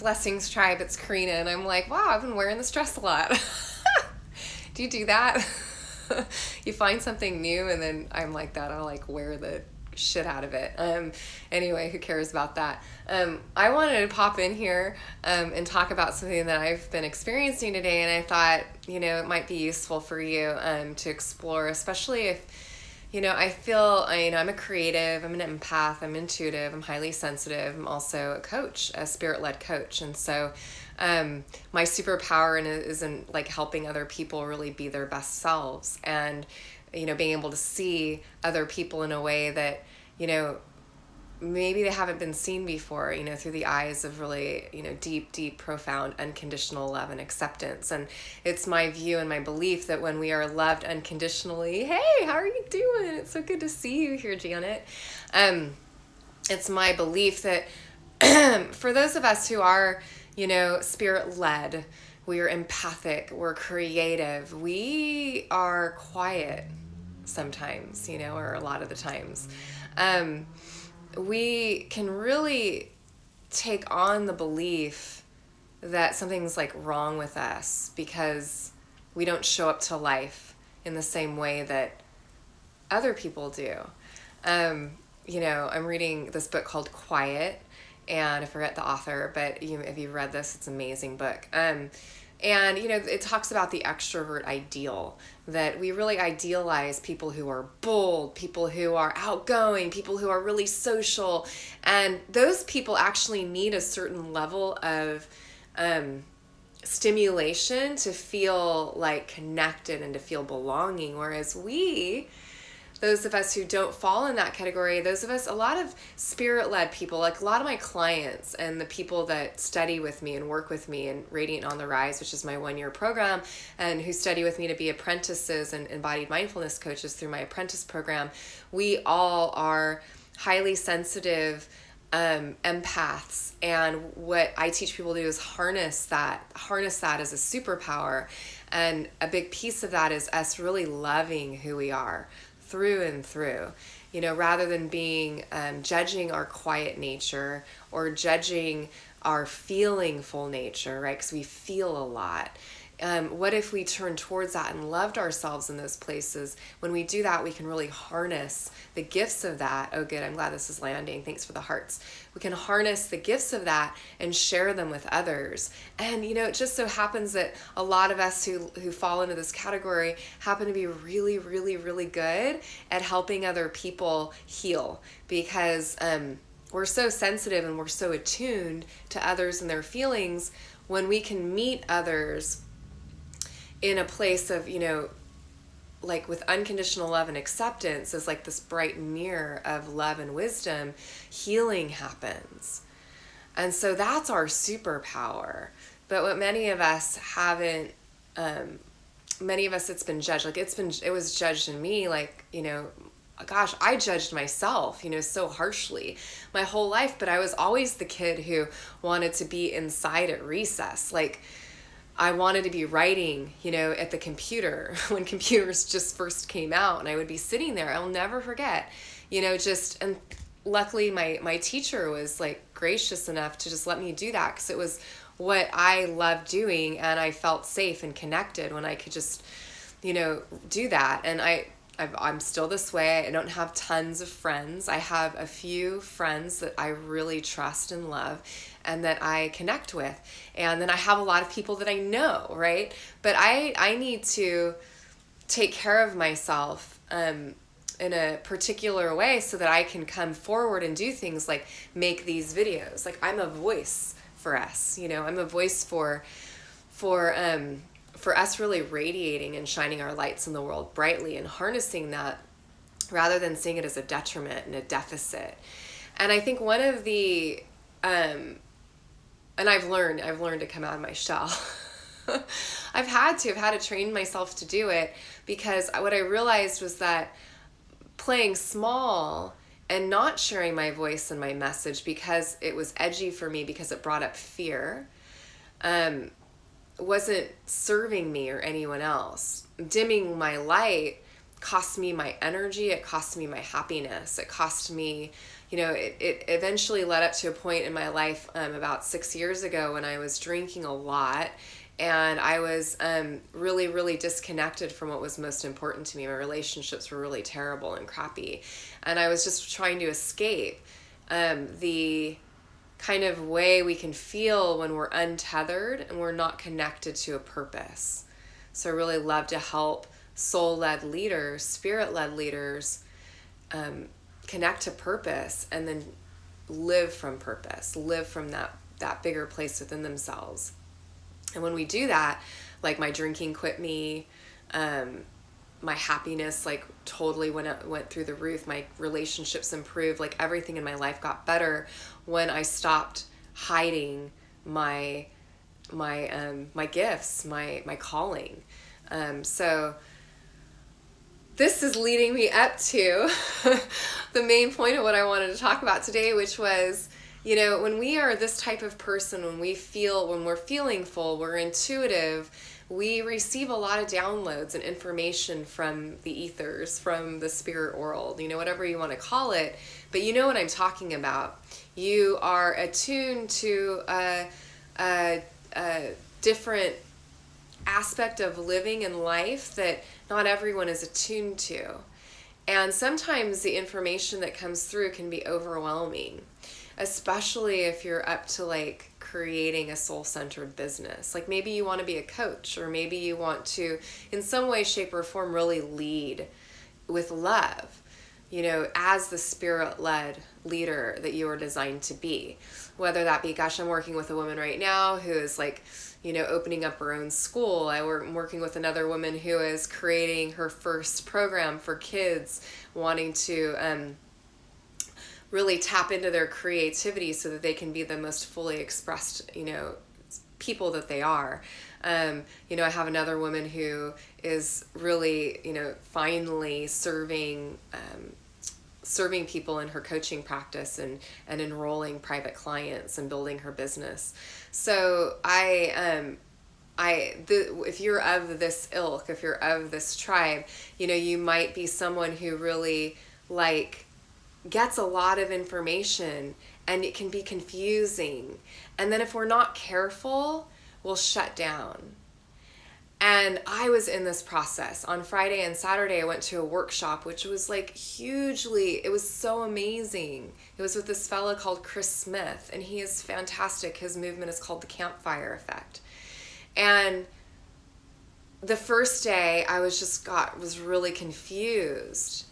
Blessings Tribe, it's Carina, and I'm like, wow, I've been wearing this dress a lot. Do you do that? You find something new, and then I'm like that. I'll like wear the shit out of it. Anyway, who cares about that? I wanted to pop in here and talk about something that I've been experiencing today, and I thought, it might be useful for you to explore, especially if, I feel, I'm a creative, I'm an empath, I'm intuitive, I'm highly sensitive, I'm also a coach, a spirit-led coach, and so my superpower is in like helping other people really be their best selves, and being able to see other people in a way that maybe they haven't been seen before, through the eyes of really, deep, profound, unconditional love and acceptance. And it's my view and my belief that when we are loved unconditionally, hey, how are you doing? It's so good to see you here, Janet. It's my belief that for those of us who are, spirit-led, we are empathic, we're creative, we are quiet sometimes, or a lot of the times. We can really take on the belief that something's like wrong with us because we don't show up to life in the same way that other people do. I'm reading this book called Quiet, and I forget the author, but if you've read this, it's an amazing book. And, it talks about the extrovert ideal, that we really idealize people who are bold, people who are outgoing, people who are really social. And those people actually need a certain level of stimulation to feel like connected and to feel belonging. Whereas those of us who don't fall in that category, a lot of spirit-led people, like a lot of my clients and the people that study with me and work with me in Radiant on the Rise, which is my 1-year program, and who study with me to be apprentices and embodied mindfulness coaches through my Apprentice program, we all are highly sensitive empaths. And what I teach people to do is harness that as a superpower. And a big piece of that is us really loving who we are through and through, rather than being judging our quiet nature or judging our feelingful nature, right? Because we feel a lot. What if we turn towards that and loved ourselves in those places? When we do that, we can really harness the gifts of that. Oh, good. I'm glad this is landing. Thanks for the hearts. We can harness the gifts of that and share them with others. And, it just so happens that a lot of us who fall into this category happen to be really, really, really good at helping other people heal, because we're so sensitive and we're so attuned to others and their feelings. When we can meet others in a place of, like with unconditional love and acceptance as like this bright mirror of love and wisdom, healing happens. And so that's our superpower. But what many of us haven't, it's been judged. Like it was judged in me, like, gosh, I judged myself, so harshly my whole life. But I was always the kid who wanted to be inside at recess. Like, I wanted to be writing, at the computer when computers just first came out, and I would be sitting there. I'll never forget, and luckily my teacher was like gracious enough to just let me do that, because it was what I loved doing, and I felt safe and connected when I could just, do that. And I'm still this way. I don't have tons of friends. I have a few friends that I really trust and love and that I connect with. And then I have a lot of people that I know, right? But I need to take care of myself in a particular way so that I can come forward and do things like make these videos. Like, I'm a voice for us, I'm a voice for us really radiating and shining our lights in the world brightly and harnessing that rather than seeing it as a detriment and a deficit. And I think one of the, and I've learned to come out of my shell. I've had to train myself to do it, because what I realized was that playing small and not sharing my voice and my message because it was edgy for me, because it brought up fear, wasn't serving me or anyone else. Dimming my light cost me my energy. It cost me my happiness. It cost me, it eventually led up to a point in my life about 6 years ago when I was drinking a lot, and I was really, really disconnected from what was most important to me. My relationships were really terrible and crappy, and I was just trying to escape the kind of way we can feel when we're untethered and we're not connected to a purpose. So I really love to help soul-led leaders, spirit-led leaders connect to purpose and then live from purpose, live from that bigger place within themselves. And when we do that, like my drinking quit me, my happiness like totally went through the roof. My relationships improved. Like everything in my life got better when I stopped hiding my gifts, my calling. So this is leading me up to the main point of what I wanted to talk about today, which was, when we are this type of person, when we're feeling full, we're intuitive, we receive a lot of downloads and information from the ethers, from the spirit world, whatever you want to call it. But you know what I'm talking about. You are attuned to a different aspect of living and life that not everyone is attuned to. And sometimes the information that comes through can be overwhelming, especially if you're up to like creating a soul-centered business. Like maybe you want to be a coach, or maybe you want to, in some way, shape, or form, really lead with love, as the spirit-led leader that you are designed to be. Whether that be, gosh, I'm working with a woman right now who is like, opening up her own school. I'm working with another woman who is creating her first program for kids, wanting to really tap into their creativity so that they can be the most fully expressed, people that they are. I have another woman who is really, finally serving people in her coaching practice and enrolling private clients and building her business. So if you're of this ilk, if you're of this tribe, you might be someone who really gets a lot of information, and it can be confusing. And then if we're not careful, we'll shut down. And I was in this process. On Friday and Saturday, I went to a workshop, which was it was so amazing. It was with this fellow called Chris Smith, and he is fantastic. His movement is called the Campfire effect. And the first day I was really confused.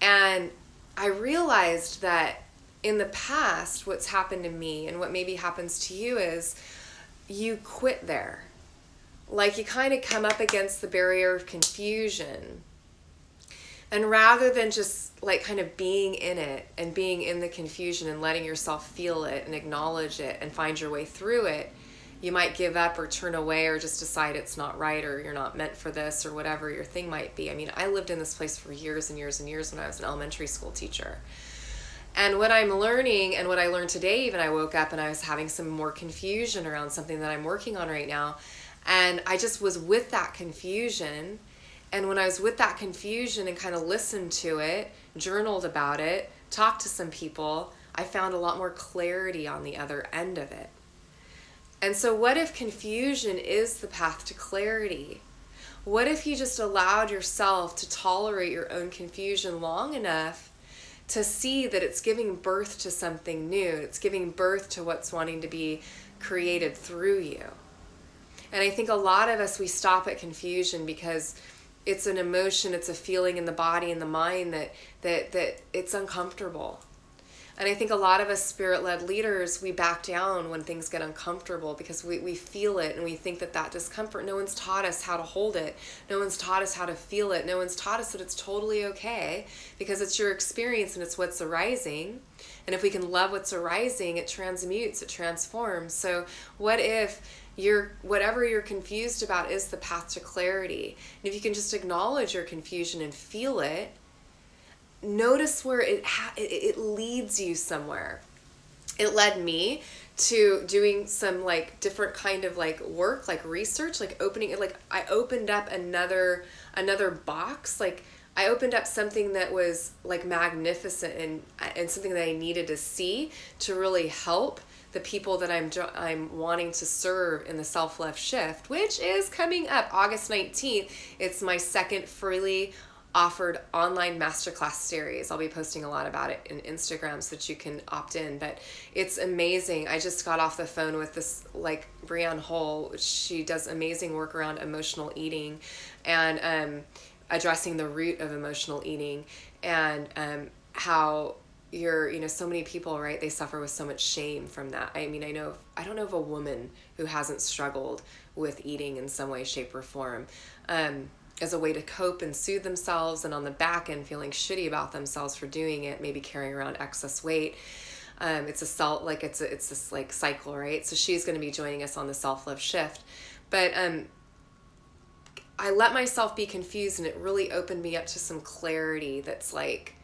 And I realized that in the past, what's happened to me and what maybe happens to you is you quit there. Like you kind of come up against the barrier of confusion. And rather than just kind of being in it and being in the confusion and letting yourself feel it and acknowledge it and find your way through it, you might give up or turn away or just decide it's not right, or you're not meant for this, or whatever your thing might be. I mean, I lived in this place for years and years and years when I was an elementary school teacher. And what I'm learning, and what I learned today, even I woke up and I was having some more confusion around something that I'm working on right now. And I just was with that confusion. And when I was with that confusion and kind of listened to it, journaled about it, talked to some people, I found a lot more clarity on the other end of it. And so what if confusion is the path to clarity? What if you just allowed yourself to tolerate your own confusion long enough to see that it's giving birth to something new? It's giving birth to what's wanting to be created through you. And I think a lot of us, we stop at confusion because it's an emotion, it's a feeling in the body and the mind that it's uncomfortable. And I think a lot of us spirit-led leaders, we back down when things get uncomfortable because we feel it and we think that discomfort, no one's taught us how to hold it. No one's taught us how to feel it. No one's taught us that it's totally okay because it's your experience and it's what's arising. And if we can love what's arising, it transmutes, it transforms. So what if whatever you're confused about is the path to clarity? And if you can just acknowledge your confusion and feel it, notice where it leads you somewhere. It led me to doing some different kind of work, research, opening it. I opened up another box. I opened up something that was like magnificent and something that I needed to see to really help the people that I'm wanting to serve in the self-love shift, which is coming up August 19th. It's my second freely offered online masterclass series. I'll be posting a lot about it in Instagram so that you can opt in, but it's amazing. I just got off the phone with this like Brianne Hull. She does amazing work around emotional eating and addressing the root of emotional eating, and how so many people, right, they suffer with so much shame from that. I mean, I don't know of a woman who hasn't struggled with eating in some way, shape, or form, as a way to cope and soothe themselves, and on the back end feeling shitty about themselves for doing it, maybe carrying around excess weight. It's this like cycle, right? So she's going to be joining us on the self-love shift. But I let myself be confused, and it really opened me up to some clarity that's like,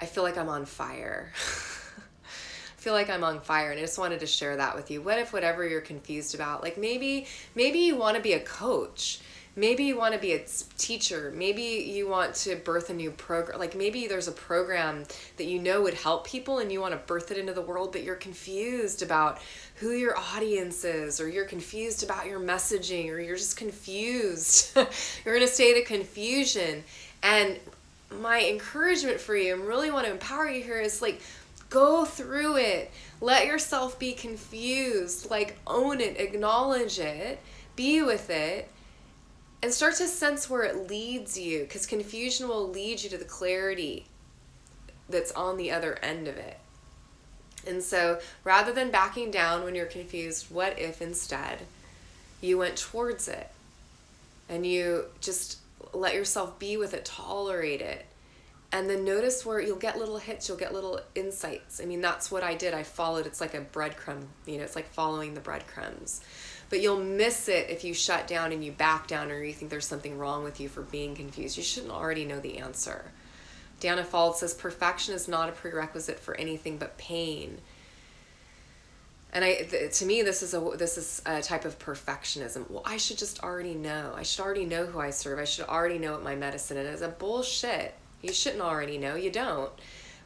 I feel like I'm on fire. I feel like I'm on fire, and I just wanted to share that with you. What if whatever you're confused about, like maybe you want to be a coach, maybe you want to be a teacher, maybe you want to birth a new program, like maybe there's a program that you know would help people and you want to birth it into the world, but you're confused about who your audience is, or you're confused about your messaging, or you're just confused. You're in a state of confusion. And my encouragement for you, and really want to empower you here, is like, go through it. Let yourself be confused. Like, own it, acknowledge it, be with it, and start to sense where it leads you, because confusion will lead you to the clarity that's on the other end of it. And so rather than backing down when you're confused, what if instead you went towards it and you just let yourself be with it, tolerate it, and then notice where you'll get little hits, you'll get little insights. I mean, that's what I did. I followed. It's like a breadcrumb, it's like following the breadcrumbs. But you'll miss it if you shut down and you back down, or you think there's something wrong with you for being confused. You shouldn't already know the answer. Dana Fald says, perfection is not a prerequisite for anything but pain. And to me, this is a type of perfectionism. Well, I should just already know. I should already know who I serve. I should already know what my medicine is. A bullshit. You shouldn't already know. You don't.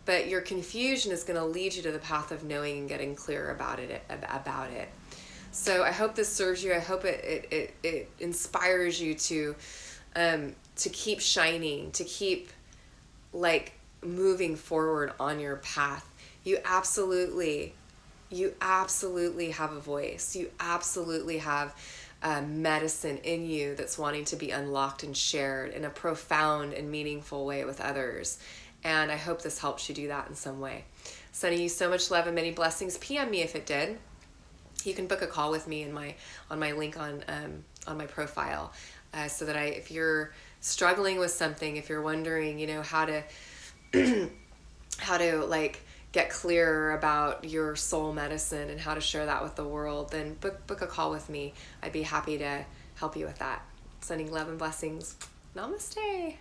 But your confusion is going to lead you to the path of knowing and getting clear about it. So I hope this serves you. I hope it inspires you to keep shining, to keep like moving forward on your path. You absolutely have a voice. You absolutely have medicine in you that's wanting to be unlocked and shared in a profound and meaningful way with others. And I hope this helps you do that in some way. Sending you so much love and many blessings. PM me if it did. You can book a call with me on my link on my profile, so that if you're struggling with something, if you're wondering, how to like get clearer about your soul medicine and how to share that with the world, then book a call with me. I'd be happy to help you with that. Sending love and blessings. Namaste.